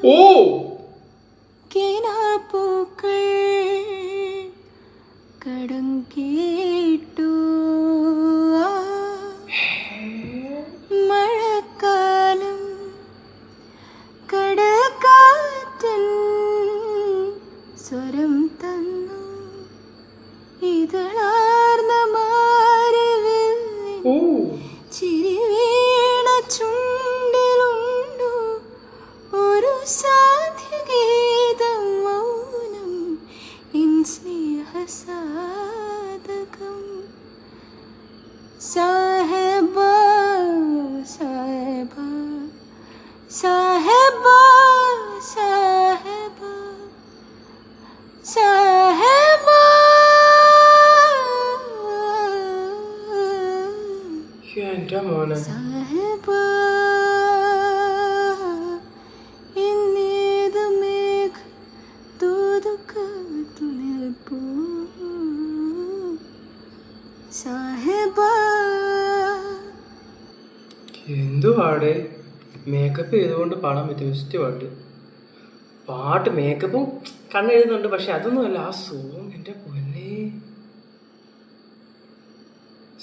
ഓ കിനാപ്പൂക്കൾ കടം കേട്ടു. മഴക്കാലം കടക്കാറ്റൻ സ്വരം തന്നു. ഇതളാർന്ന മാറിവിൽ ഓ ചിരി വീണ ചുണ്ടിലുണ്ടു ഒരു സാധ്യഗീതം. മൗനം ഇൻ സ്നേഹസാധകം. സാഹബ സാഹബ സാഹബ സാഹബ സാഹബ. എന്റെ മോനെ സാഹബ ഇന്നേത് മേഘ തൂതുക്കാത്തു നിൽപ്പൂ. സാഹബ എന്തുവാടെ മേക്കപ്പ് ചെയ്തുകൊണ്ട് പാടാൻ പറ്റിയ ബെസ്റ്റ് പാട്ട് മേക്കപ്പും കണ്ണെഴുതുന്നുണ്ട്, പക്ഷെ അതൊന്നുമല്ല ആ സോങ്. എൻ്റെ പൊന്നെ,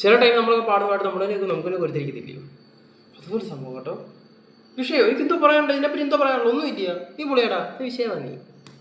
ചില ടൈം നമ്മളൊക്കെ പാടുന്ന പാട്ട് നമുക്കൊക്കെ കൊടുത്തിരിക്കത്തില്ലയോ, അതുപോലെ സംഭവം കേട്ടോ. വിഷയം എനിക്കെന്തോ പറയാനുണ്ട്, ഇതിനെപ്പറ്റി എന്തോ പറയാനുള്ളൂ, ഒന്നും ഇല്ല. നീ പൊളിയാടാ, നീ വിഷയമാണ് നീ.